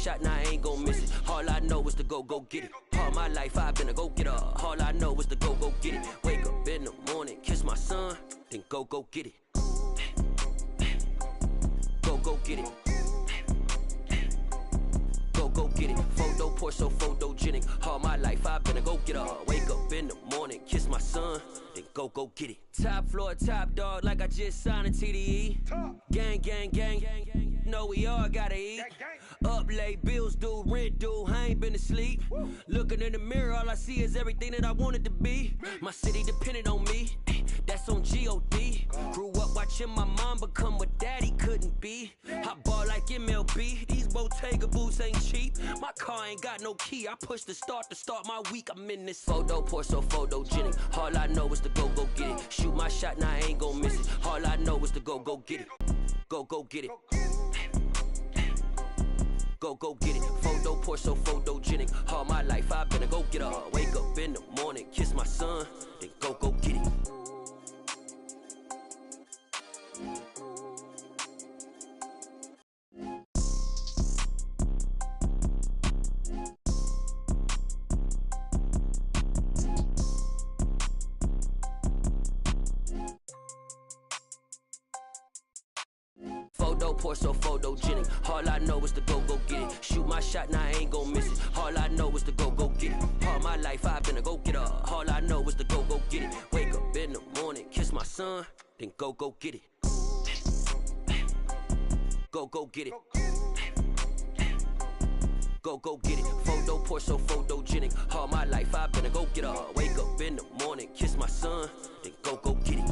shot, now I ain't gon' miss it. All I know is to go get it. All my life I've been a go-getter. All I know is to go get it. Wake up in the morning, kiss my son, then go get it. Go get it. Go get it. Photo pour so photogenic. All my life I've been a go-getter. Wake up in the morning, kiss my son, then go get it. Top floor, top dog, like I just signed a TDE. Gang, gang, gang, gang, gang. Know we all gotta eat. Up late, bills due, rent due, I ain't been asleep. Looking in the mirror, all I see is everything that I wanted to be. My city depended on me, that's on G.O.D. Grew up watching my mom become what daddy couldn't be. I ball like MLB, these Bottega boots ain't cheap. My car ain't got no key, I push the start to start my week. I'm in this photo pour so photogenic. All I know is to go get it. Shoot my shot, now I ain't gon' miss it. All I know is to go get it. Go get it. Go get it. Photo pour so photogenic. All my life I've been a go-getter. Wake up in the morning, kiss my son, then go get it. Photo pour so photogenic. All I know is to go get it. Shoot my shot, now I ain't gon' miss it. All I know is to go get it. All my life I've been a go-getter. All I know is to go get it. Wake up in the morning, kiss my son, then go get it. Go get it. Go get it. Photo pour so photogenic. All my life I've been a go-getter. Wake up in the morning, kiss my son, then go get it.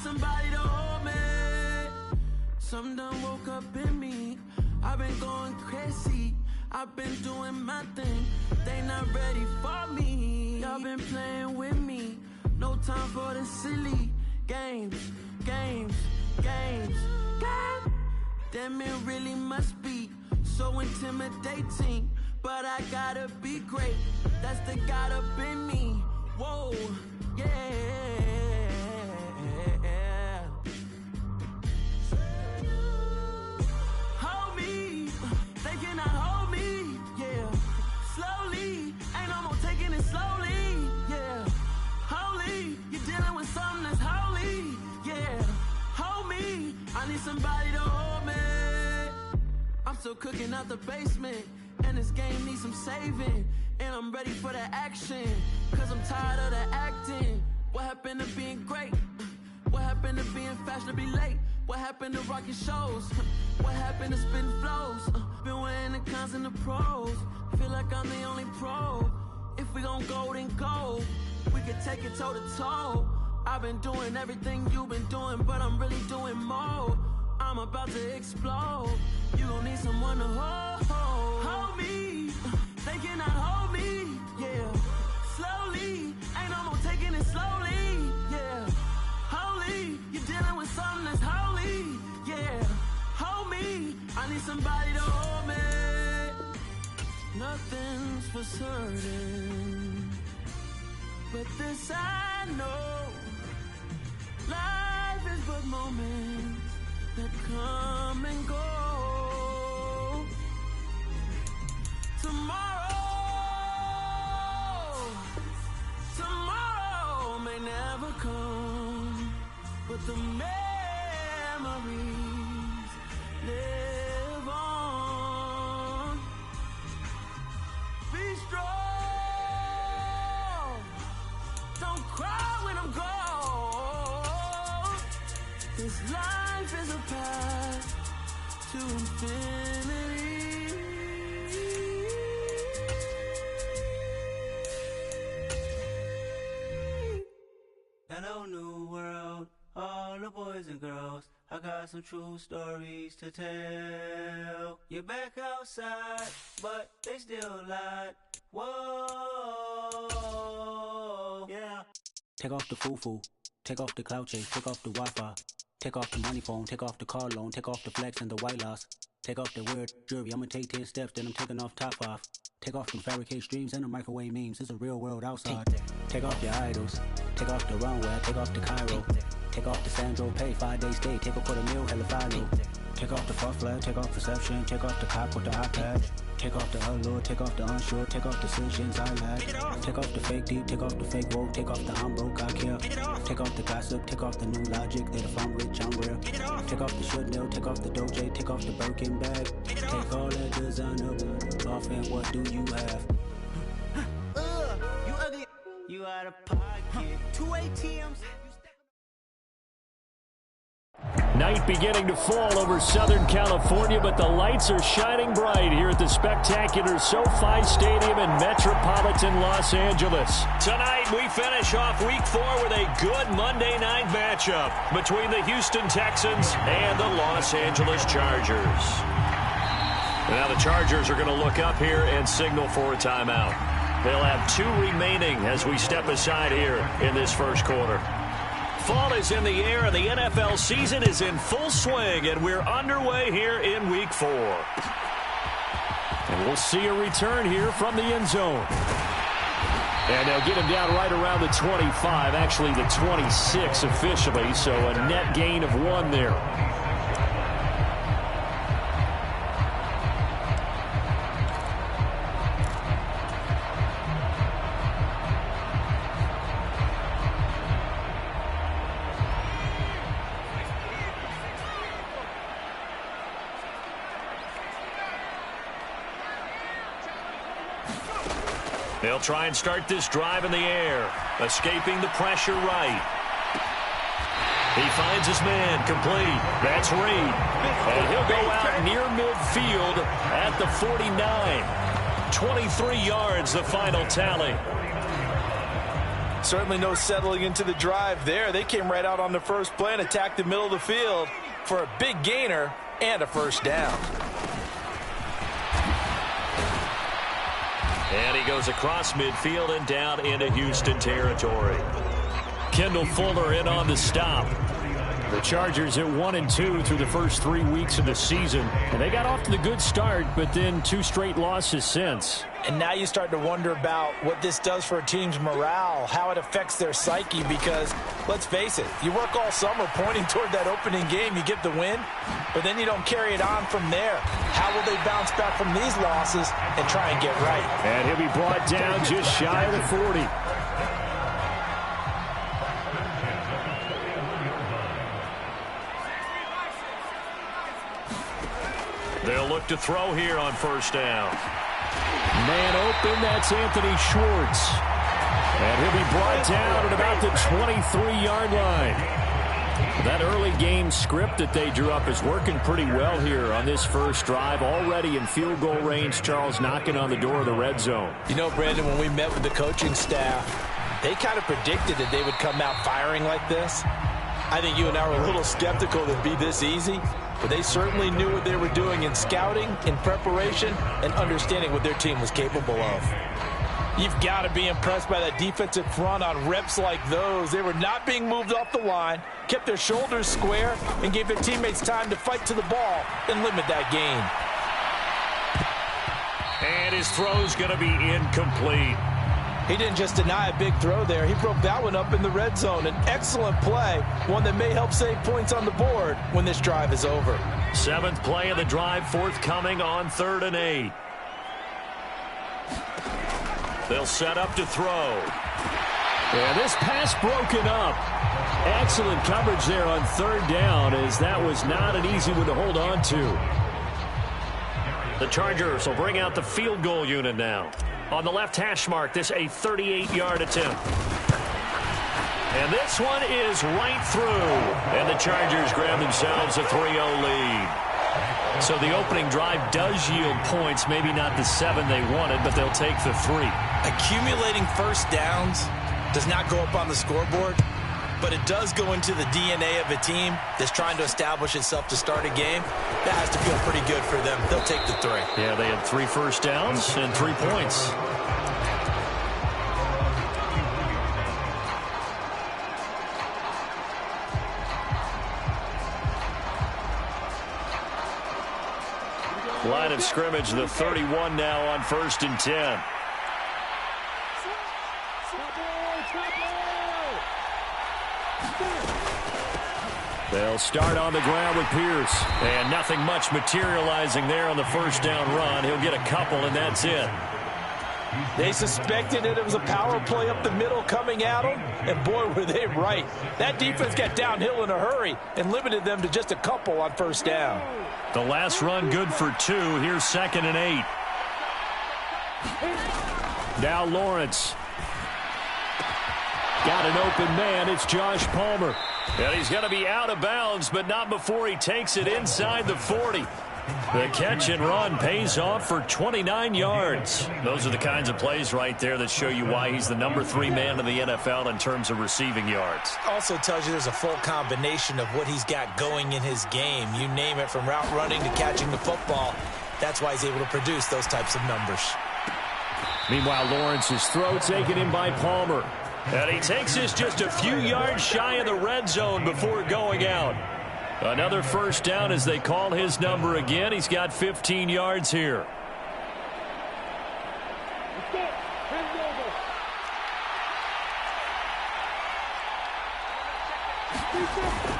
Somebody to hold me. Some done woke up in me. I've been going crazy. I've been doing my thing. They not ready for me. Y'all been playing with me. No time for the silly games. Damn, it really must be so intimidating. But I gotta be great. That's the God up in me. Whoa, yeah. Somebody to hold me. I'm still cooking out the basement, and this game needs some saving. And I'm ready for the action, cause I'm tired of the acting. What happened to being great? What happened to being fashionably late? What happened to rocking shows? What happened to spitting flows? Been wearing the cons and the pros. Feel like I'm the only pro. If we gon' go, then go. We could take it toe to toe. I've been doing everything you've been doing, but I'm really doing more. I'm about to explode. You gon' need someone to hold me. They cannot hold me, yeah. Slowly, ain't no more taking it slowly, yeah. Holy, you're dealing with something that's holy, yeah. Hold me, I need somebody to hold me. Nothing's for certain, but this I know. Life is but moments that come and go. Tomorrow may never come, but the memories live on. Be strong, don't cry when I'm gone. This life life is a path to infinity. Hello, new world, all the boys and girls. I got some true stories to tell. You're back outside, but they still lied. Whoa, yeah. Take off the foo-foo, take off the cloud chase, take off the Wi-Fi. Take off the money phone, take off the car loan, take off the flex and the white loss. Take off the weird jewelry, I'ma take 10 steps, then I'm taking off top 5. Take off them fabricate streams and the microwave memes, it's a real world outside. Take off your idols, take off the runway, take off the Cairo. Take off the Sandro pay, 5-day stay, take a $250,000, hella final. Take off the fuck flag, take off perception, take off the cop with the iPad. Take off the allure, take off the unsure, take off decisions I lag. Take off the fake deep, take off the fake woke, take off the I'm broke, I care. Take off the gossip, take off the new logic, that if I'm rich, I'm real. Take off the should know, take off the doje, take off the Birkin bag. Take all that designer off and what do you have? You ugly. You out of pocket. 2 ATMs. Night beginning to fall over Southern California, but the lights are shining bright here at the spectacular SoFi Stadium in metropolitan Los Angeles. Tonight, we finish off Week 4 with a good Monday night matchup between the Houston Texans and the Los Angeles Chargers. Now the Chargers are going to look up here and signal for a timeout. They'll have 2 remaining as we step aside here in this first quarter. Fall is in the air, and the NFL season is in full swing, and we're underway here in Week 4. And we'll see a return here from the end zone. And they'll get him down right around the 25, actually the 26 officially, so a net gain of 1 there. They'll try and start this drive in the air, escaping the pressure right. He finds his man, complete. That's Reed. And he'll go out near midfield at the 49. 23 yards, the final tally. Certainly no settling into the drive there. They came right out on the first play and attacked the middle of the field for a big gainer and a first down. And he goes across midfield and down into Houston territory. Kendall Fuller in on the stop. The Chargers at 1-2 through the first 3 weeks of the season. And they got off to the good start, but then 2 straight losses since. And now you start to wonder about what this does for a team's morale, how it affects their psyche, because, let's face it, you work all summer pointing toward that opening game, you get the win, but then you don't carry it on from there. How will they bounce back from these losses and try and get right? And he'll be brought down just shy of the 40. They'll look to throw here on first down. Man open, that's Anthony Schwartz. And he'll be brought down at about the 23-yard line. That early game script that they drew up is working pretty well here on this first drive. Already in field goal range, Charles knocking on the door of the red zone. You know, Brandon, when we met with the coaching staff, they kind of predicted that they would come out firing like this. I think you and I were a little skeptical that it'd be this easy, but they certainly knew what they were doing in scouting, in preparation, and understanding what their team was capable of. You've got to be impressed by that defensive front on reps like those. They were not being moved off the line, kept their shoulders square, and gave their teammates time to fight to the ball and limit that gain. And his throw's going to be incomplete. He didn't just deny a big throw there. He broke that one up in the red zone. An excellent play, one that may help save points on the board when this drive is over. 7th play of the drive forthcoming on 3rd and 8. They'll set up to throw. And this pass broken up. Excellent coverage there on 3rd down, as that was not an easy one to hold on to. The Chargers will bring out the field goal unit now. On the left hash mark, this a 38-yard attempt. And this one is right through. And the Chargers grab themselves a 3-0 lead. So the opening drive does yield points, maybe not the 7 they wanted, but they'll take the 3. Accumulating first downs does not go up on the scoreboard, but it does go into the DNA of a team that's trying to establish itself to start a game. That has to feel pretty good for them. They'll take the 3. Yeah, they had 3 first downs and 3 points. Line of scrimmage, the 31 now on 1st and 10. They'll start on the ground with Pierce. And nothing much materializing there on the first down run. He'll get a couple, and that's it. They suspected that it was a power play up the middle coming at them, and boy, were they right. That defense got downhill in a hurry and limited them to just a couple on first down. The last run good for 2. Here's 2nd and 8. Now Lawrence. Got an open man. It's Josh Palmer. And he's going to be out of bounds, but not before he takes it inside the 40. The catch and run pays off for 29 yards. Those are the kinds of plays right there that show you why he's the number 3 man in the NFL in terms of receiving yards. Also tells you there's a full combination of what he's got going in his game. You name it, from route running to catching the football. That's why he's able to produce those types of numbers. Meanwhile, Lawrence's throw taken in by Palmer. And he takes this just a few yards shy of the red zone before going out. Another first down as they call his number again. He's got 15 yards here.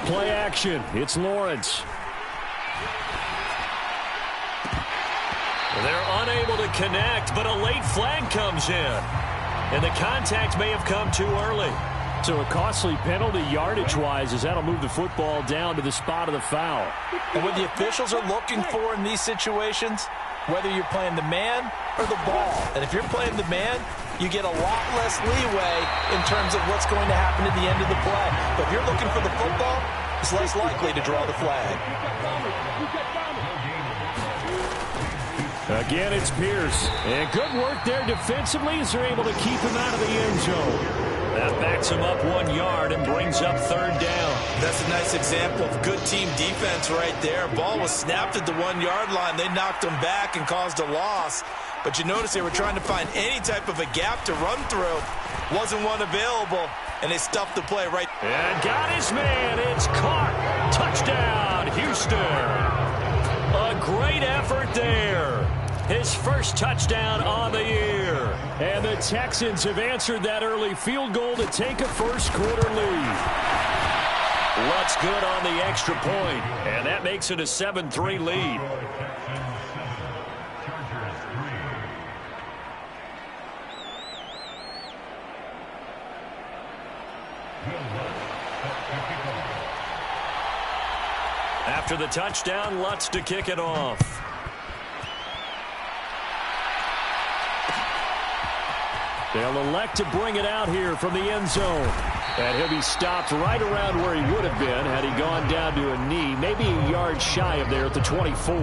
Play action. It's Lawrence. They're unable to connect, but a late flag comes in. And the contact may have come too early. So a costly penalty yardage-wise, as that'll move the football down to the spot of the foul. And what the officials are looking for in these situations, whether you're playing the man or the ball. And if you're playing the man, you get a lot less leeway in terms of what's going to happen at the end of the play. But if you're looking for the football, it's less likely to draw the flag. Again, it's Pierce. And good work there defensively as they're able to keep him out of the end zone. That backs him up 1 yard and brings up 3rd down. That's a nice example of good team defense right there. Ball was snapped at the 1 yard line. They knocked him back and caused a loss. But you notice they were trying to find any type of a gap to run through. Wasn't one available, and they stuffed the play right. And got his man. It's caught. Touchdown, Houston. A great effort there. His first touchdown on the year. And the Texans have answered that early field goal to take a first-quarter lead. What's good on the extra point? And that makes it a 7-3 lead. After the touchdown, Lutz to kick it off. They'll elect to bring it out here from the end zone. And he'll be stopped right around where he would have been had he gone down to a knee, maybe a yard shy of there at the 24.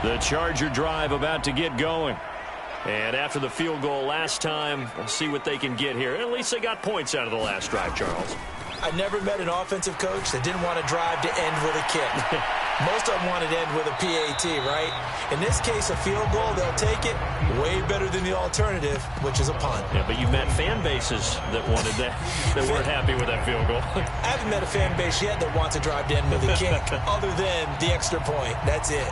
The Charger drive about to get going. And after the field goal last time, we'll see what they can get here. At least they got points out of the last drive, Charles. I never met an offensive coach that didn't want to drive to end with a kick. Most of them wanted to end with a PAT, right? In this case, a field goal, they'll take it. Way better than the alternative, which is a punt. Yeah, but you've met fan bases that wanted that, that weren't happy with that field goal. I haven't met a fan base yet that wants to drive to end with a kick, other than the extra point. That's it.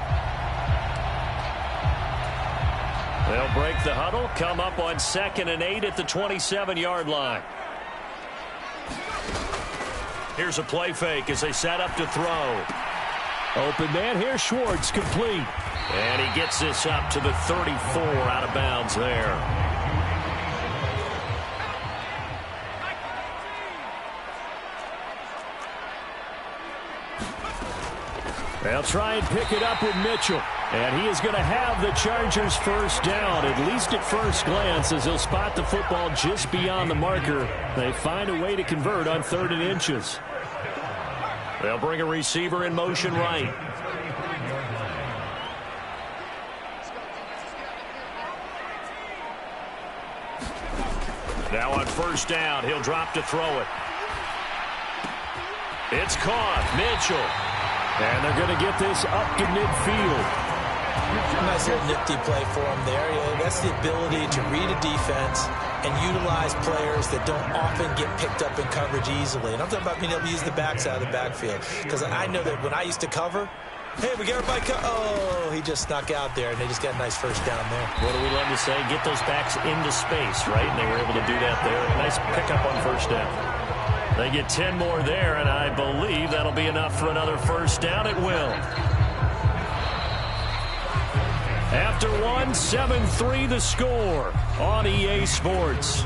They'll break the huddle, come up on 2nd and 8 at the 27-yard line. Here's a play fake as they set up to throw. Open man here, Schwartz, complete. And he gets this up to the 34, out of bounds there. They'll try and pick it up with Mitchell. And he is going to have the Chargers first down, at least at first glance, as he'll spot the football just beyond the marker. They find a way to convert on 3rd and inches. They'll bring a receiver in motion right. Now on first down, he'll drop to throw it. It's caught. Mitchell. And they're going to get this up to midfield. Nice little nifty play for him there. Yeah, that's the ability to read a defense and utilize players that don't often get picked up in coverage easily. And I'm talking about being able to use the backside of the backfield. Because I know that when I used to cover, hey, we got everybody oh, he just snuck out there, and they just got a nice first down there. What do we love to say? Get those backs into space, right? And they were able to do that there. Nice pickup on first down. They get 10 more there, and I believe that'll be enough for another first down. It will. After one, 7-3 the score on EA Sports.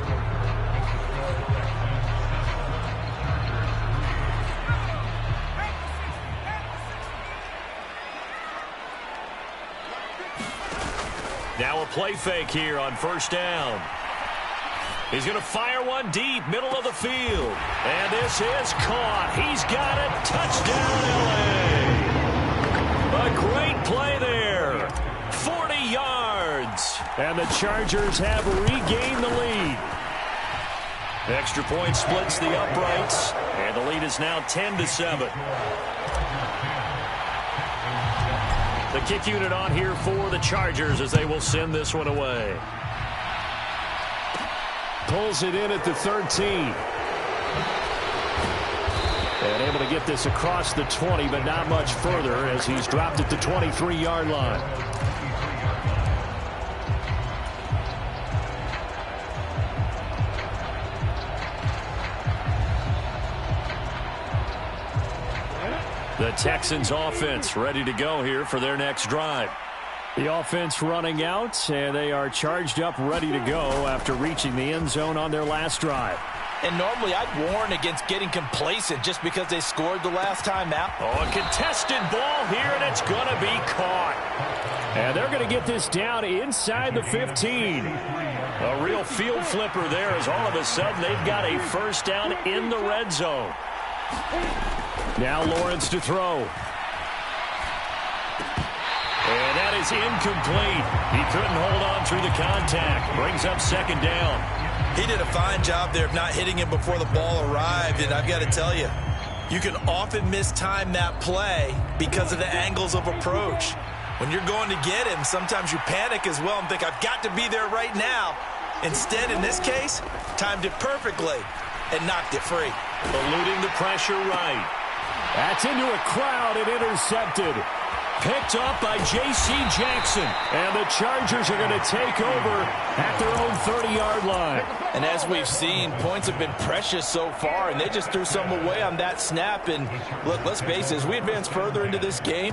Now a play fake here on first down. He's going to fire one deep, middle of the field. And this is caught. He's got it. Touchdown, L.A. A great play there. 40 yards. And the Chargers have regained the lead. Extra point splits the uprights. And the lead is now 10-7. The kick unit on here for the Chargers as they will send this one away. Pulls it in at the 13. And able to get this across the 20, but not much further as he's dropped at the 23-yard line. The Texans offense ready to go here for their next drive. The offense running out, and they are charged up, ready to go after reaching the end zone on their last drive. And normally I'd warn against getting complacent just because they scored the last time out. Oh, a contested ball here, and it's going to be caught. And they're going to get this down inside the 15. A real field flipper there as all of a sudden they've got a first down in the red zone. Now Lawrence to throw. And that is incomplete. He couldn't hold on through the contact. Brings up second down. He did a fine job there of not hitting him before the ball arrived. And I've got to tell you, you can often mistime that play because of the angles of approach. When you're going to get him, sometimes you panic as well and think, I've got to be there right now. Instead, in this case, timed it perfectly and knocked it free. Eluding the pressure right. That's into a crowd and intercepted. Picked up by J.C. Jackson. And the Chargers are going to take over at their own 30-yard line. And as we've seen, points have been precious so far, and they just threw some away on that snap. And look, let's face it, as we advance further into this game,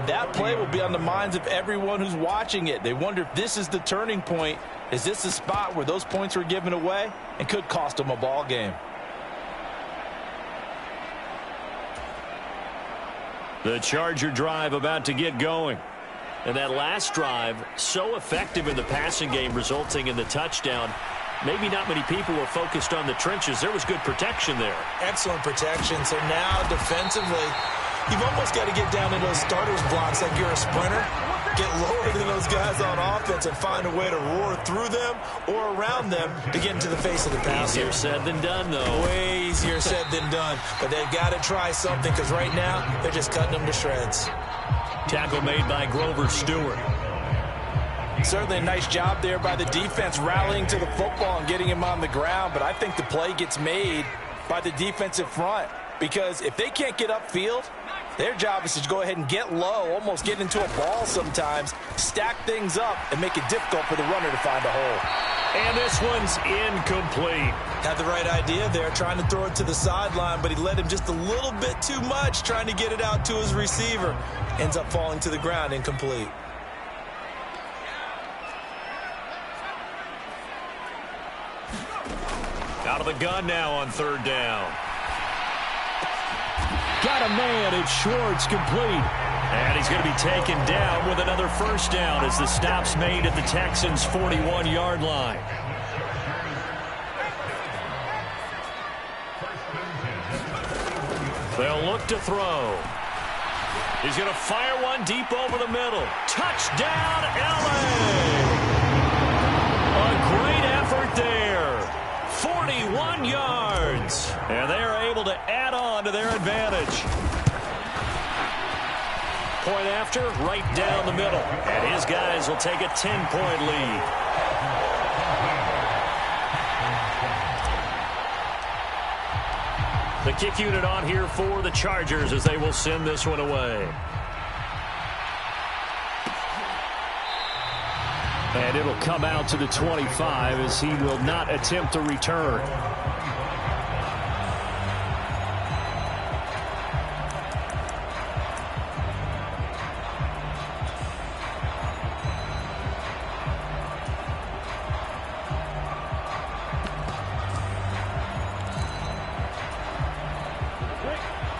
that play will be on the minds of everyone who's watching it. They wonder if this is the turning point. Is this the spot where those points were given away and could cost them a ball game? The Charger drive about to get going. And that last drive, so effective in the passing game, resulting in the touchdown. Maybe not many people were focused on the trenches. There was good protection there. Excellent protection. So now defensively, you've almost got to get down into those starters blocks like you're a sprinter. Get lower than those guys on offense and find a way to roar through them or around them to get into the face of the passer. Easier said than done, though. Way easier said than done. But they've got to try something because right now they're just cutting them to shreds. Tackle made by Grover Stewart. Certainly a nice job there by the defense rallying to the football and getting him on the ground. But I think the play gets made by the defensive front because if they can't get upfield, their job is to go ahead and get low, almost get into a ball sometimes, stack things up, and make it difficult for the runner to find a hole. And this one's incomplete. Had the right idea there, trying to throw it to the sideline, but he led him just a little bit too much, trying to get it out to his receiver. Ends up falling to the ground, incomplete. Out of the gun now on third down. Got a man, it's Schwartz, complete. And he's going to be taken down with another first down as the stop's made at the Texans' 41-yard line. They'll look to throw. He's going to fire one deep over the middle. Touchdown, LA! A great effort there. 41 yards. And they are able to add on to their advantage. Point after, right down the middle. And his guys will take a 10-point lead. The kick unit on here for the Chargers as they will send this one away. And it'll come out to the 25 as he will not attempt to return.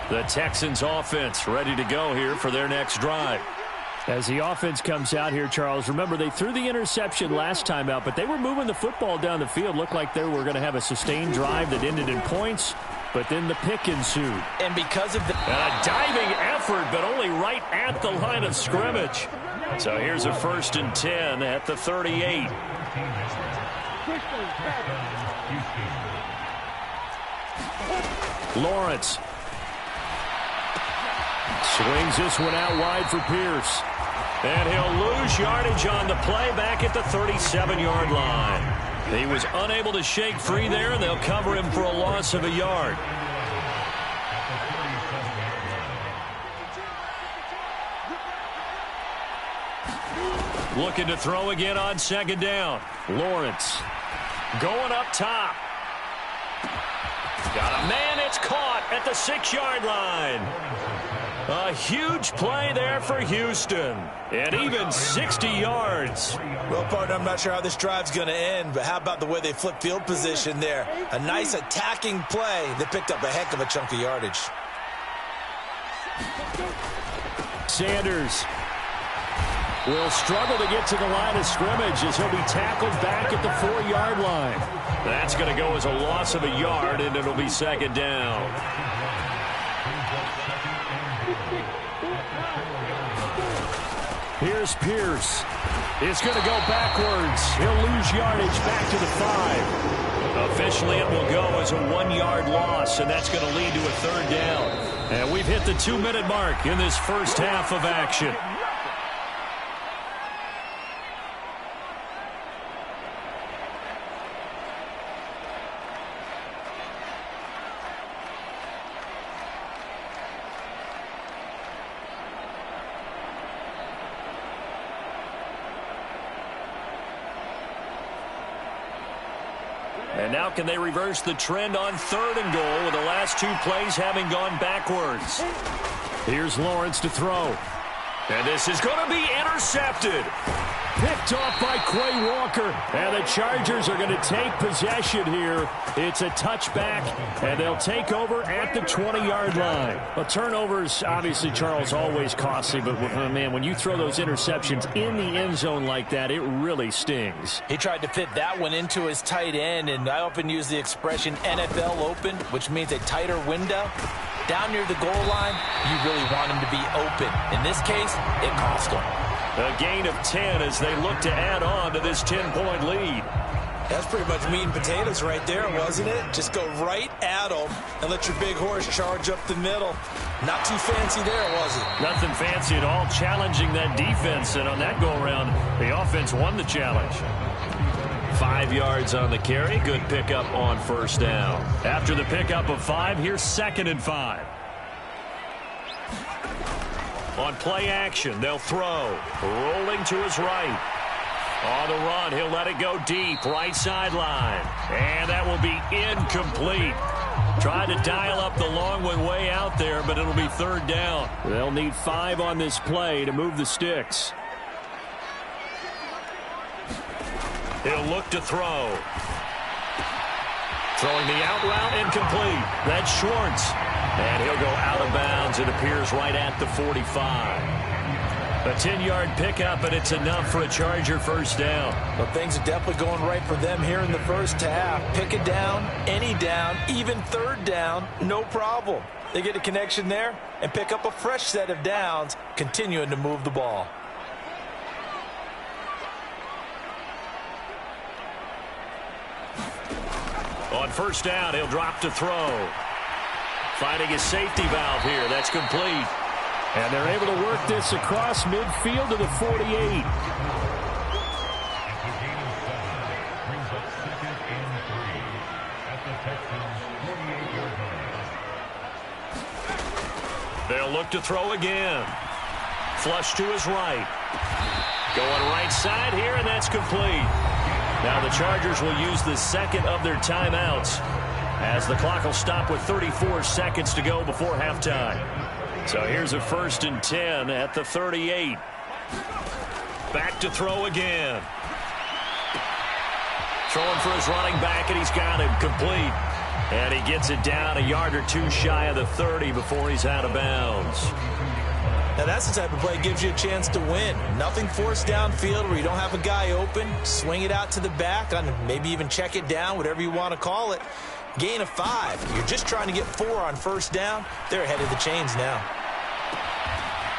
The Texans offense ready to go here for their next drive. As the offense comes out here, Charles, remember they threw the interception last time out, but they were moving the football down the field. Looked like they were going to have a sustained drive that ended in points, but then the pick ensued. And because of the... And a diving effort, but only right at the line of scrimmage. So here's a 1st and 10 at the 38. Lawrence swings this one out wide for Pierce. And he'll lose yardage on the play back at the 37-yard line. He was unable to shake free there, and they'll cover him for a loss of a yard. Looking to throw again on 2nd down. Lawrence going up top. Got a man, it's caught at the 6-yard line. A huge play there for Houston. And even 60 yards. Well, partner, I'm not sure how this drive's going to end, but how about the way they flip field position there? A nice attacking play that picked up a heck of a chunk of yardage. Sanders will struggle to get to the line of scrimmage as he'll be tackled back at the 4-yard line. That's going to go as a loss of a yard, and it'll be 2nd down. Here's Pierce. It's going to go backwards. He'll lose yardage back to the 5. Officially, it will go as a 1-yard loss, and that's going to lead to a 3rd down. And we've hit the 2-minute mark in this first half of action. And now can they reverse the trend on 3rd and goal with the last 2 plays having gone backwards? Here's Lawrence to throw. And this is going to be intercepted. Picked off by Quay Walker. And the Chargers are going to take possession here. It's a touchback, and they'll take over at the 20-yard line. Well, turnovers, obviously, Charles, always costly. But, man, when you throw those interceptions in the end zone like that, it really stings. He tried to fit that one into his tight end, and I often use the expression NFL open, which means a tighter window. Down near the goal line, you really want him to be open. In this case, it cost him. A gain of 10 as they look to add on to this 10-point lead. That's pretty much meat and potatoes right there, wasn't it? Just go right at them and let your big horse charge up the middle. Not too fancy there, was it? Nothing fancy at all, challenging that defense. And on that go-around, the offense won the challenge. 5 yards on the carry. Good pickup on 1st down. After the pickup of 5, here's 2nd and 5. On play action, they'll throw. Rolling to his right. On the run, he'll let it go deep, right sideline. And that will be incomplete. Trying to dial up the long one way out there, but it'll be 3rd down. They'll need 5 on this play to move the sticks. He'll look to throw. Throwing the out route incomplete. That's Schwartz. And he'll go out of bounds. It appears right at the 45. A 10-yard pickup, and it's enough for a Charger first down. Well, things are definitely going right for them here in the first half. Pick a down, any down, even third down, no problem. They get a connection there and pick up a fresh set of downs, continuing to move the ball. On first down, he'll drop to throw. Finding his safety valve here. That's complete. And they're able to work this across midfield to the 48. They'll look to throw again. Flush to his right. Going right side here, and that's complete. Now the Chargers will use the second of their timeouts as the clock will stop with 34 seconds to go before halftime. So here's a 1st and 10 at the 38. Back to throw again. Throwing for his running back, and he's got him complete. And he gets it down a yard or two shy of the 30 before he's out of bounds. Now that's the type of play that gives you a chance to win. Nothing forced downfield where you don't have a guy open. Swing it out to the back, on maybe even check it down, whatever you want to call it. Gain of 5. You're just trying to get 4 on first down. They're ahead of the chains now.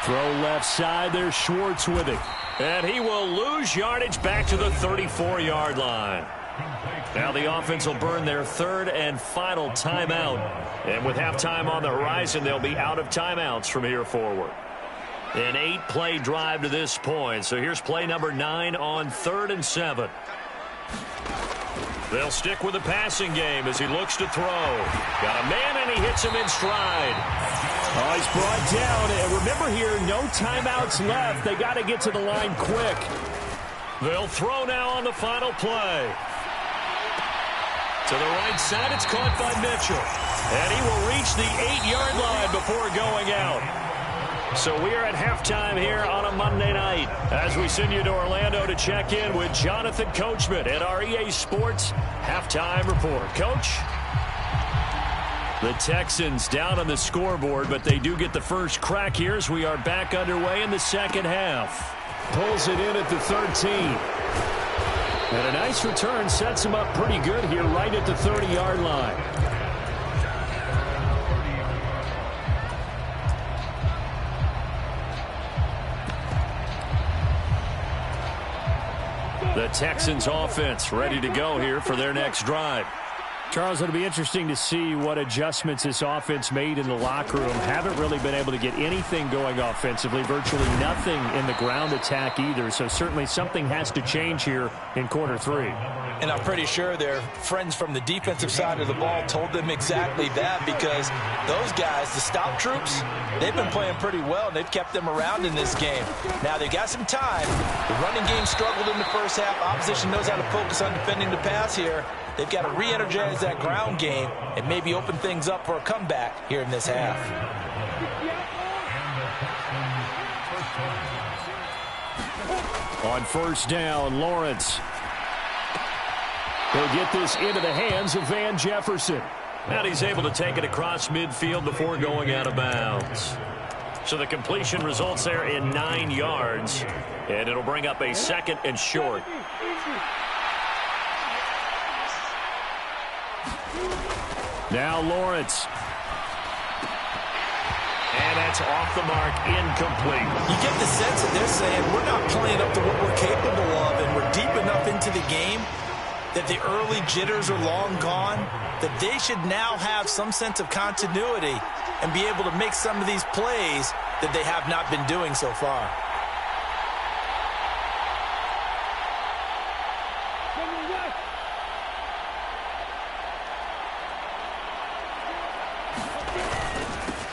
Throw left side. There's Schwartz with it. And he will lose yardage back to the 34-yard line. Now the offense will burn their 3rd and final timeout. And with halftime on the horizon, they'll be out of timeouts from here forward. An 8-play drive to this point. So here's play number 9 on 3rd and 7. They'll stick with the passing game as he looks to throw. Got a man, and he hits him in stride. Oh, he's brought down. And remember here, no timeouts left. They got to get to the line quick. They'll throw now on the final play. To the right side, it's caught by Mitchell. And he will reach the 8-yard line before going out. So we are at halftime here on a Monday night as we send you to Orlando to check in with Jonathan Coachman at our EA Sports Halftime Report. Coach? The Texans down on the scoreboard, but they do get the first crack here as we are back underway in the second half. Pulls it in at the 13. And a nice return sets him up pretty good here right at the 30-yard line. The Texans offense ready to go here for their next drive. Charles, it'll be interesting to see what adjustments this offense made in the locker room. Haven't really been able to get anything going offensively, virtually nothing in the ground attack either. So certainly something has to change here in quarter 3. And I'm pretty sure their friends from the defensive side of the ball told them exactly that, because those guys, the stop troops, they've been playing pretty well, and they've kept them around in this game. Now, they've got some time. The running game struggled in the first half. Opposition knows how to focus on defending the pass here. They've got to re-energize that ground game and maybe open things up for a comeback here in this half. On first down, Lawrence. He'll get this into the hands of Van Jefferson. And he's able to take it across midfield before going out of bounds. So the completion results there in 9 yards. And it'll bring up a 2nd and short. Now Lawrence. And that's off the mark, incomplete. You get the sense that they're saying we're not playing up to what we're capable of, and we're deep enough into the game that the early jitters are long gone, that they should now have some sense of continuity and be able to make some of these plays that they have not been doing so far.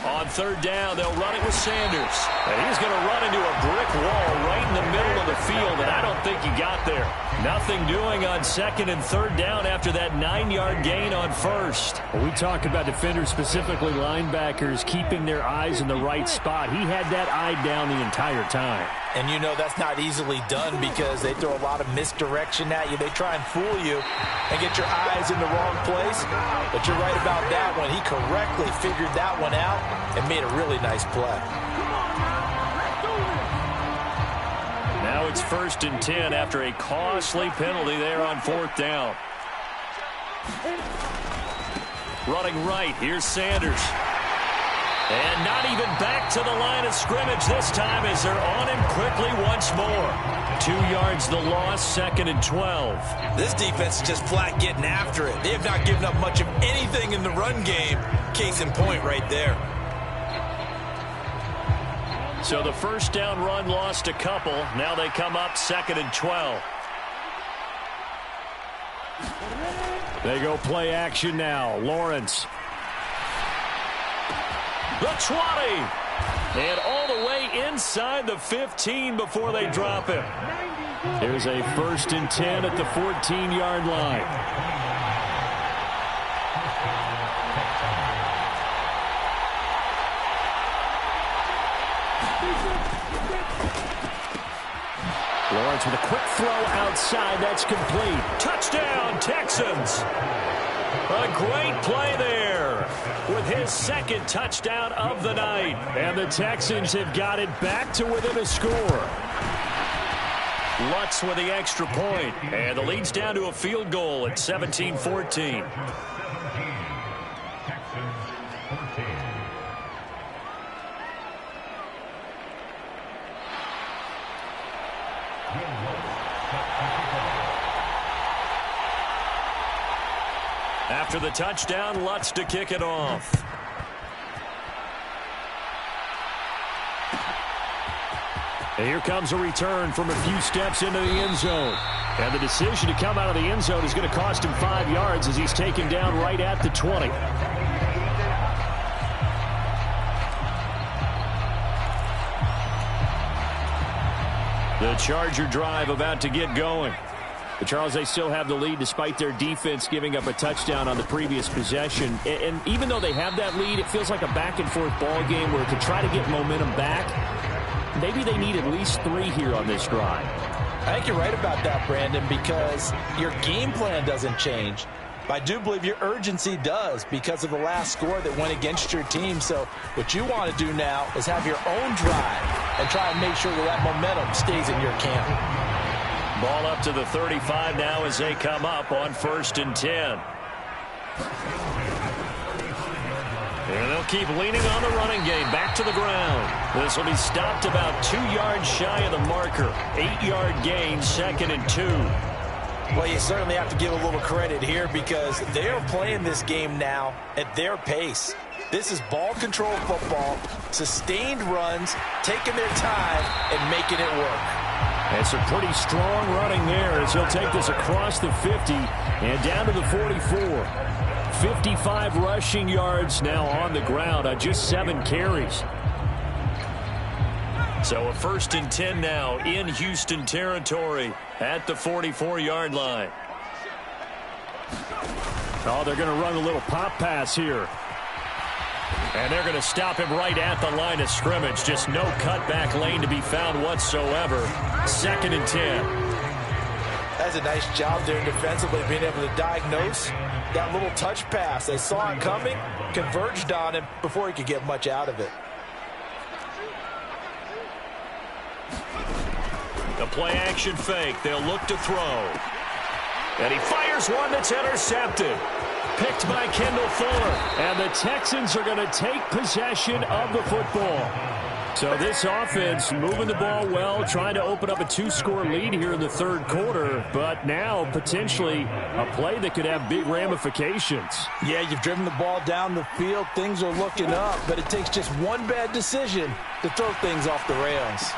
On third down, they'll run it with Sanders. And he's going to run into a brick wall right in the middle of the field, and I don't think think you got there? Nothing doing on second and third down after that 9-yard gain on first. Well, we talk about defenders, specifically linebackers, keeping their eyes in the right spot. He had that eye down the entire time. And you know that's not easily done because they throw a lot of misdirection at you. They try and fool you and get your eyes in the wrong place. But you're right about that one. He correctly figured that one out and made a really nice play. Now it's 1st and 10 after a costly penalty there on 4th down. Running right, here's Sanders. And not even back to the line of scrimmage this time as they're on him quickly once more. 2 yards the loss, 2nd and 12. This defense is just flat getting after it. They have not given up much of anything in the run game. Case in point right there. So the 1st down run lost a couple. Now they come up 2nd and 12. They go play action now. Lawrence. The 20. And all the way inside the 15 before they drop him. There's a 1st and 10 at the 14-yard line. Lawrence with a quick throw outside. That's complete. Touchdown, Texans. A great play there with his 2nd touchdown of the night. And the Texans have got it back to within a score. Lutz with the extra point. And the lead's down to a field goal at 17-14. After the touchdown, Lutz to kick it off. And here comes a return from a few steps into the end zone. And the decision to come out of the end zone is going to cost him 5 yards as he's taken down right at the 20. The Charger drive about to get going. But Charles, they still have the lead despite their defense giving up a touchdown on the previous possession. And even though they have that lead, it feels like a back-and-forth ball game where to try to get momentum back, maybe they need at least 3 here on this drive. I think you're right about that, Brandon, because your game plan doesn't change. But I do believe your urgency does because of the last score that went against your team. So what you want to do now is have your own drive and try and make sure that momentum stays in your camp. Ball up to the 35 now as they come up on 1st and 10. And they'll keep leaning on the running game. Back to the ground. This will be stopped about 2 yards shy of the marker. 8-yard gain, 2nd and 2. Well, you certainly have to give a little credit here because they are playing this game now at their pace. This is ball control football, sustained runs, taking their time and making it work. And some pretty strong running there as he'll take this across the 50 and down to the 44. 55 rushing yards now on the ground on just 7 carries. So a 1st and 10 now in Houston territory at the 44-yard line. Oh, they're going to run a little pop pass here. And they're going to stop him right at the line of scrimmage. Just no cutback lane to be found whatsoever. 2nd and 10. That's a nice job there defensively, being able to diagnose that little touch pass. They saw it coming, converged on him before he could get much out of it. The play action fake. They'll look to throw. And he fires one that's intercepted. Picked by Kendall Fuller. And the Texans are going to take possession of the football. So this offense moving the ball well, trying to open up a 2-score lead here in the 3rd quarter, but now potentially a play that could have big ramifications. Yeah, you've driven the ball down the field. Things are looking up, but it takes just one bad decision to throw things off the rails.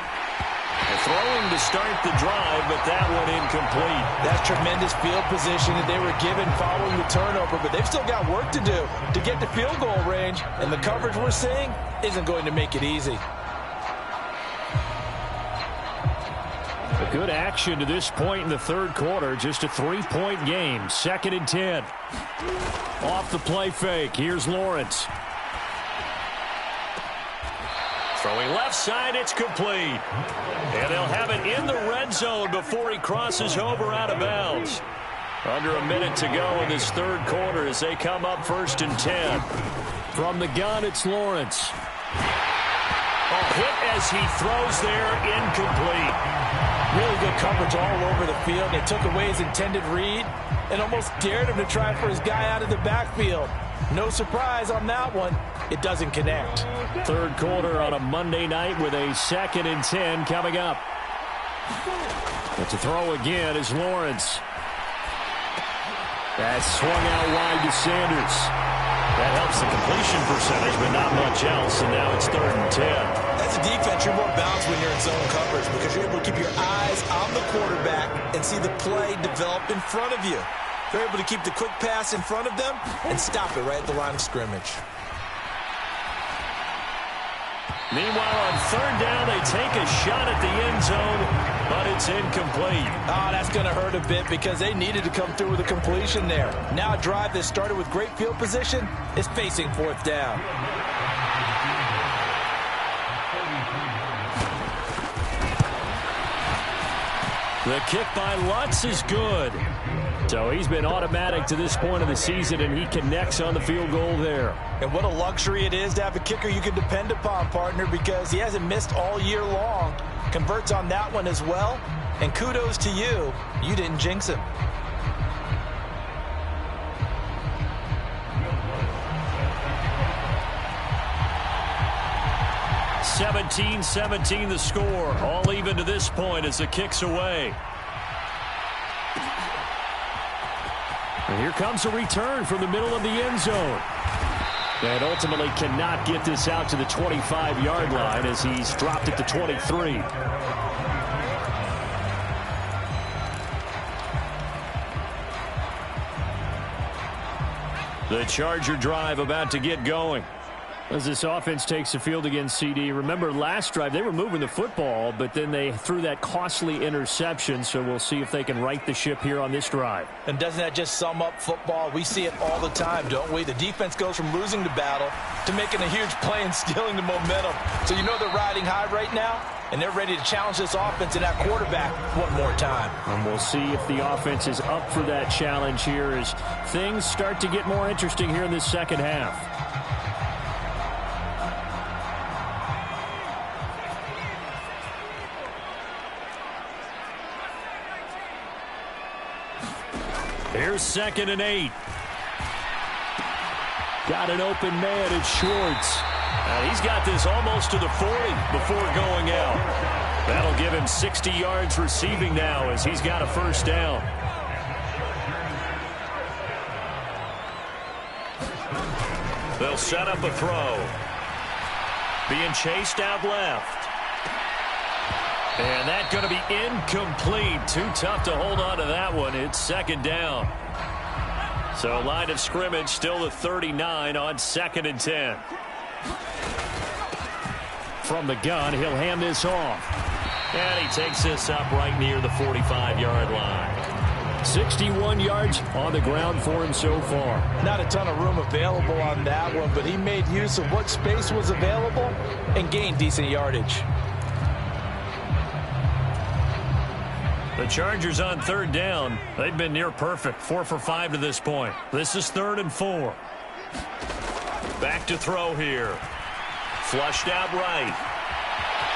Throwing to start the drive, but that one incomplete. That's tremendous field position that they were given following the turnover, but they've still got work to do to get to field goal range, and the coverage we're seeing isn't going to make it easy. The Good action to this point in the third quarter. Just a 3-point game. 2nd and 10. Off the play fake. Here's Lawrence. Throwing left side, it's complete. And they'll have it in the red zone before he crosses over out of bounds. Under a minute to go in this third quarter as they come up 1st and 10. From the gun, it's Lawrence. Hit as he throws there, incomplete. Really good coverage all over the field. They took away his intended read and almost dared him to try for his guy out of the backfield. No surprise on that one. It doesn't connect. Third quarter on a Monday night with a 2nd and 10 coming up. But to throw again is Lawrence. That's swung out wide to Sanders. That helps the completion percentage, but not much else, and now it's 3rd and 10. As a defense, you're more balanced when you're in zone coverage because you're able to keep your eyes on the quarterback and see the play develop in front of you. They're able to keep the quick pass in front of them and stop it right at the line of scrimmage. Meanwhile, on 3rd down, they take a shot at the end zone, but it's incomplete. Oh, that's going to hurt a bit because they needed to come through with a completion there. Now a drive that started with great field position is facing 4th down. The kick by Lutz is good. So he's been automatic to this point of the season, and he connects on the field goal there. And what a luxury it is to have a kicker you can depend upon, partner, because he hasn't missed all year long. Converts on that one as well. And kudos to you. You didn't jinx him. (17-17) the score. All even to this point as the kick's away. And here comes a return from the middle of the end zone. And ultimately cannot get this out to the 25-yard line as he's dropped it to 23. The Charger drive about to get going. As this offense takes the field against CD, remember last drive they were moving the football, but then they threw that costly interception, so we'll see if they can right the ship here on this drive. And doesn't that just sum up football? We see it all the time, don't we? The defense goes from losing the battle to making a huge play and stealing the momentum. So you know they're riding high right now, and they're ready to challenge this offense and that quarterback one more time. And we'll see if the offense is up for that challenge here as things start to get more interesting here in this second half. Here's 2nd and 8. Got an open man, it's Schwartz. And he's got this almost to the 40 before going out. That'll give him 60 yards receiving now as he's got a 1st down. They'll set up a throw. Being chased out left. And that's going to be incomplete. Too tough to hold on to that one. It's 2nd down. So line of scrimmage still the 39 on 2nd and 10. From the gun, he'll hand this off. And he takes this up right near the 45-yard line. 61 yards on the ground for him so far. Not a ton of room available on that one, but he made use of what space was available and gained decent yardage. The Chargers on 3rd down. They've been near perfect. 4 for 5 to this point. This is 3rd and 4. Back to throw here. Flushed out right.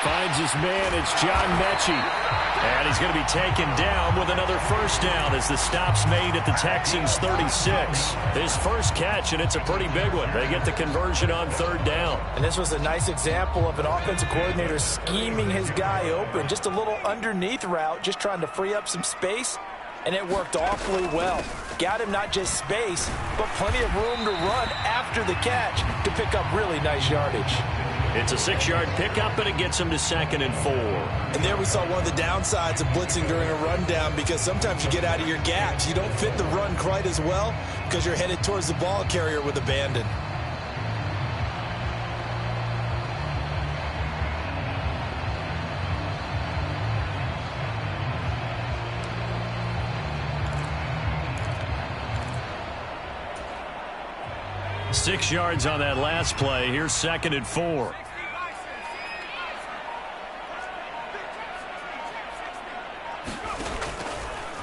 Finds his man. It's John Mechie. And he's going to be taken down with another 1st down as the stop's made at the Texans' 36. His first catch, and it's a pretty big one. They get the conversion on 3rd down. And this was a nice example of an offensive coordinator scheming his guy open. Just a little underneath route, just trying to free up some space, and it worked awfully well. Got him not just space, but plenty of room to run after the catch to pick up really nice yardage. It's a 6-yard pickup, and it gets him to 2nd and 4. And there we saw one of the downsides of blitzing during a rundown because sometimes you get out of your gaps. You don't fit the run quite as well because you're headed towards the ball carrier with abandon. 6 yards on that last play. Here's 2nd and 4.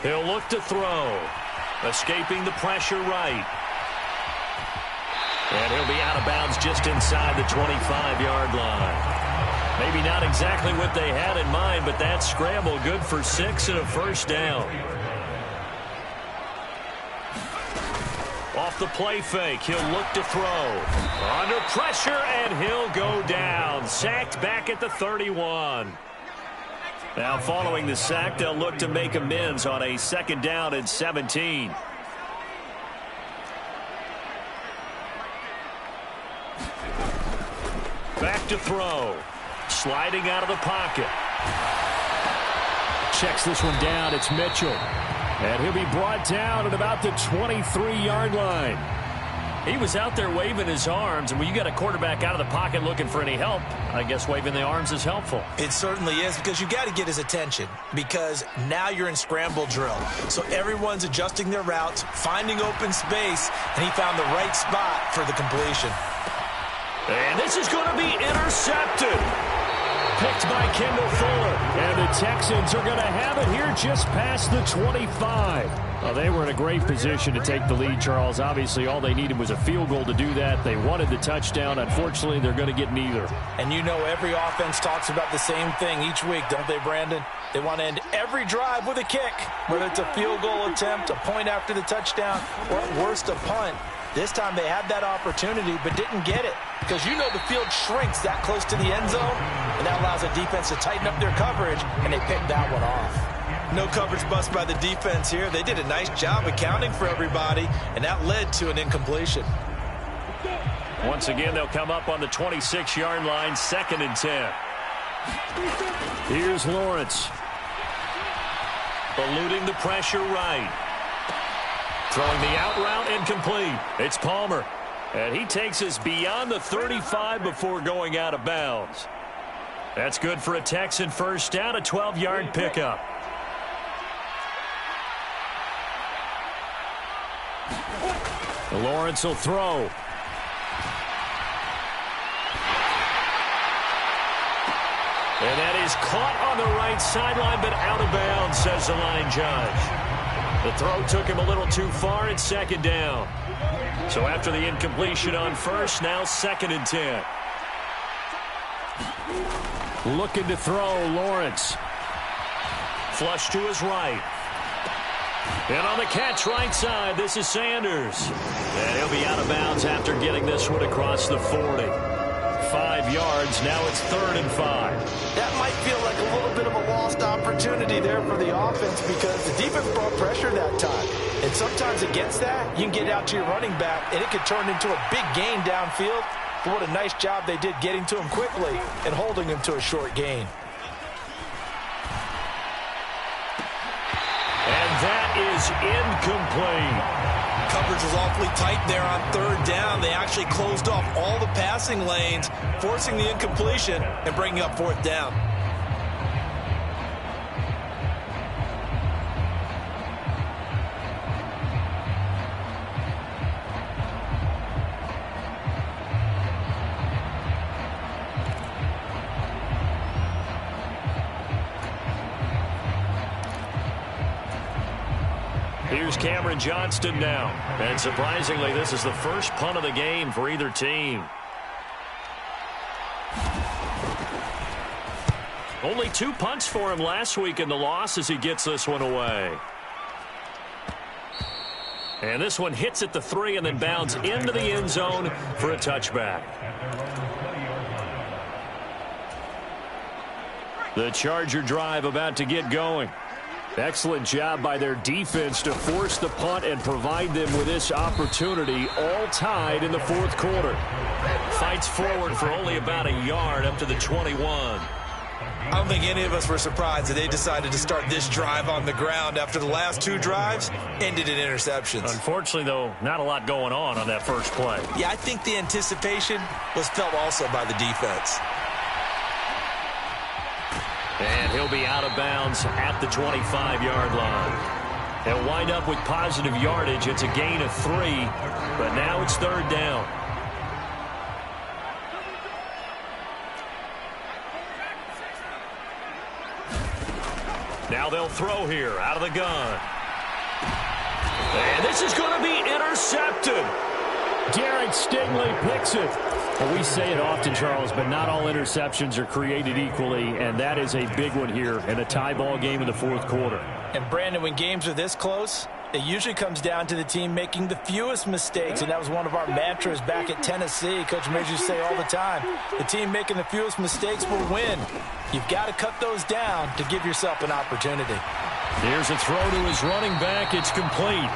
He'll look to throw. Escaping the pressure right. And he'll be out of bounds just inside the 25-yard line. Maybe not exactly what they had in mind, but that scramble good for 6 and a first down. Off the play fake, he'll look to throw. Under pressure, and he'll go down. Sacked back at the 31. Now following the sack, they'll look to make amends on a 2nd down and 17. Back to throw. Sliding out of the pocket. Checks this one down. It's Mitchell. And he'll be brought down at about the 23-yard line. He was out there waving his arms, and when you got a quarterback out of the pocket looking for any help, I guess waving the arms is helpful. It certainly is, because you got to get his attention, because now you're in scramble drill. So everyone's adjusting their routes, finding open space, and he found the right spot for the completion. And this is going to be intercepted. Picked by Kendall Fuller. And the Texans are going to have it here just past the 25. Well, they were in a great position to take the lead, Charles. Obviously, all they needed was a field goal to do that. They wanted the touchdown. Unfortunately, they're going to get neither. And you know every offense talks about the same thing each week, don't they, Brandon? They want to end every drive with a kick, whether it's a field goal attempt, a point after the touchdown, or at worst, a punt. This time they had that opportunity but didn't get it, because you know the field shrinks that close to the end zone, and that allows the defense to tighten up their coverage, and they picked that one off. No coverage bust by the defense here. They did a nice job accounting for everybody, and that led to an incompletion. Once again, they'll come up on the 26-yard line, 2nd and 10. Here's Lawrence. Eluding the pressure right. Throwing the out route incomplete. It's Palmer. And he takes us beyond the 35 before going out of bounds. That's good for a Texan first down, a 12-yard pickup. Lawrence will throw. And that is caught on the right sideline, but out of bounds, says the line judge. The throw took him a little too far. It's 2nd down. So after the incompletion on first, now 2nd and 10. Looking to throw, Lawrence. Flush to his right. And on the catch right side, this is Sanders. And he'll be out of bounds after getting this one across the 40. 5 yards, now it's 3rd and 5. That might feel like a little bit of a lost opportunity there for the offense, because the defense brought pressure that time. And sometimes against that, you can get out to your running back, and it could turn into a big gain downfield. But what a nice job they did getting to him quickly and holding him to a short gain. And that is incomplete. Coverage was awfully tight there on 3rd down. They actually closed off all the passing lanes, forcing the incompletion and bringing up 4th down. Here's Cameron Johnston now. And surprisingly, this is the first punt of the game for either team. Only 2 punts for him last week in the loss as he gets this one away. And this one hits at the 3 and then bounds into the end zone for a touchback. The Charger drive about to get going. Excellent job by their defense to force the punt and provide them with this opportunity, all tied in the 4th quarter. Fights forward for only about a yard up to the 21. I don't think any of us were surprised that they decided to start this drive on the ground after the last 2 drives ended in interceptions. Unfortunately, though, not a lot going on that first play. Yeah, I think the anticipation was felt also by the defense. And he'll be out of bounds at the 25-yard line. They'll wind up with positive yardage. It's a gain of 3, but now it's third down. Now they'll throw here out of the gun. And this is going to be intercepted. Garrett Stingley picks it. Well, we say it often, Charles, but not all interceptions are created equally, and that is a big one here in a tie ball game in the fourth quarter. And, Brandon, when games are this close, it usually comes down to the team making the fewest mistakes, and that was one of our mantras back at Tennessee. Coach Major used to say all the time, the team making the fewest mistakes will win. You've got to cut those down to give yourself an opportunity. Here's a throw to his running back. It's complete.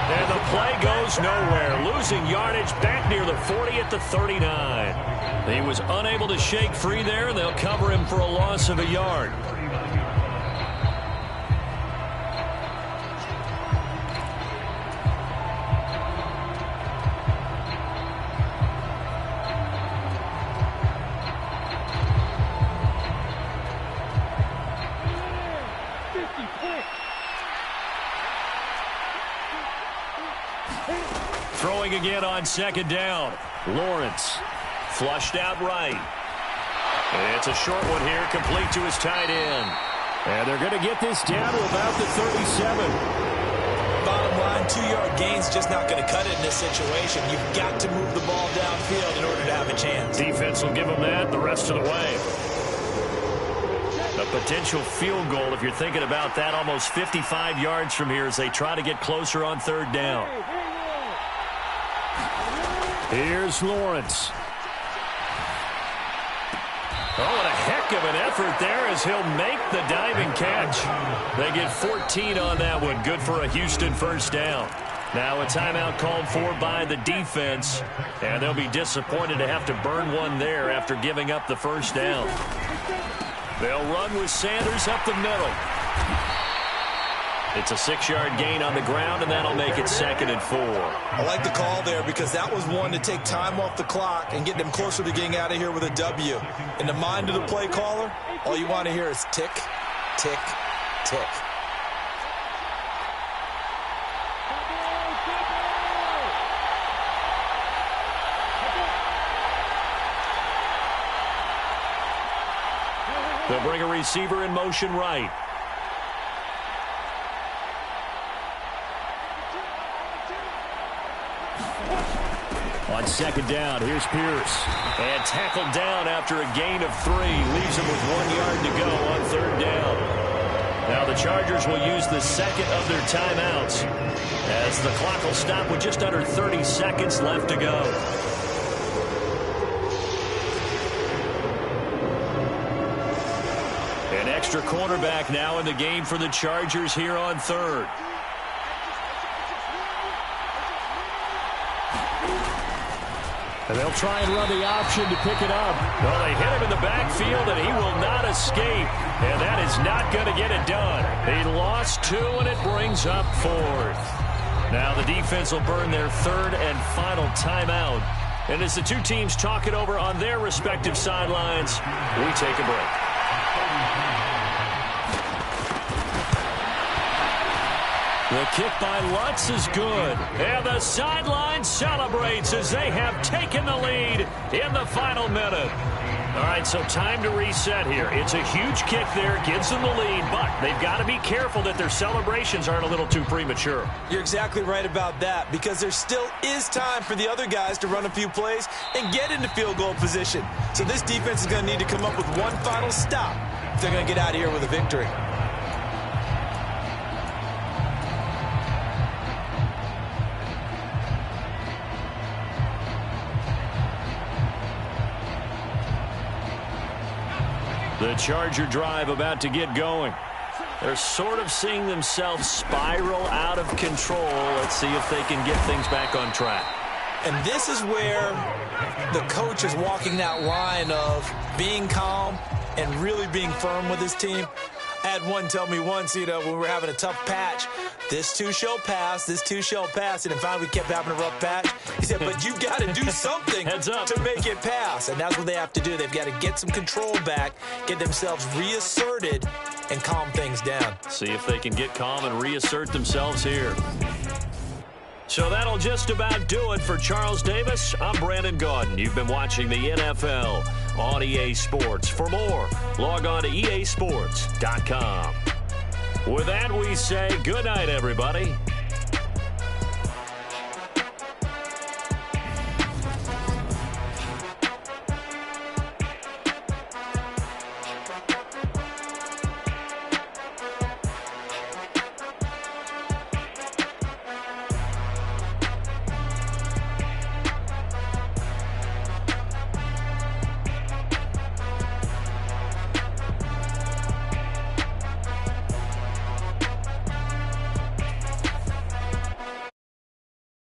And the play goes nowhere. Losing yardage back near the 40 at the 39. He was unable to shake free there, and they'll cover him for a loss of a yard. Throwing again on second down. Lawrence flushed out right. And it's a short one here, complete to his tight end. And they're going to get this down to about the 37. Bottom line, 2-yard gain's just not going to cut it in this situation. You've got to move the ball downfield in order to have a chance. Defense will give them that the rest of the way. A potential field goal, if you're thinking about that, almost 55 yards from here as they try to get closer on third down. Here's Lawrence. Oh, what a heck of an effort there as he'll make the diving catch. They get 14 on that one. Good for a Houston first down. Now a timeout called for by the defense, and they'll be disappointed to have to burn one there after giving up the first down. They'll run with Sanders up the middle. It's a 6-yard gain on the ground, and that'll make it 2nd and 4. I like the call there because that was one to take time off the clock and get them closer to getting out of here with a W. In the mind of the play caller, all you want to hear is tick, tick, tick. They'll bring a receiver in motion right. On second down, here's Pierce. And tackled down after a gain of 3. Leaves him with 1 yard to go on third down. Now the Chargers will use the second of their timeouts as the clock will stop with just under 30 seconds left to go. An extra cornerback now in the game for the Chargers here on third. And they'll try and run the option to pick it up. Well, they hit him in the backfield, and he will not escape. And that is not going to get it done. He lost 2, and it brings up 4th. Now the defense will burn their 3rd and final timeout. And as the two teams talk it over on their respective sidelines, we take a break. The kick by Lutz is good. And the sideline celebrates as they have taken the lead in the final minute. All right, so time to reset here. It's a huge kick there, gives them the lead, but they've got to be careful that their celebrations aren't a little too premature. You're exactly right about that because there still is time for the other guys to run a few plays and get into field goal position. So this defense is going to need to come up with one final stop if they're going to get out of here with a victory. The Charger drive about to get going. They're sort of seeing themselves spiral out of control. Let's see if they can get things back on track. And this is where the coach is walking that line of being calm and really being firm with his team. I had one tell me once, when we were having a tough patch, this too shall pass, this too shall pass. And then finally we kept having a rough patch. He said, but you've got to do something to make it pass. And that's what they have to do. They've got to get some control back, get themselves reasserted, and calm things down. down. See if they can get calm and reassert themselves here. So that'll just about do it for Charles Davis. I'm Brandon Gaudin. You've been watching the NFL on EA Sports. For more, log on to easports.com. With that, we say good night, everybody.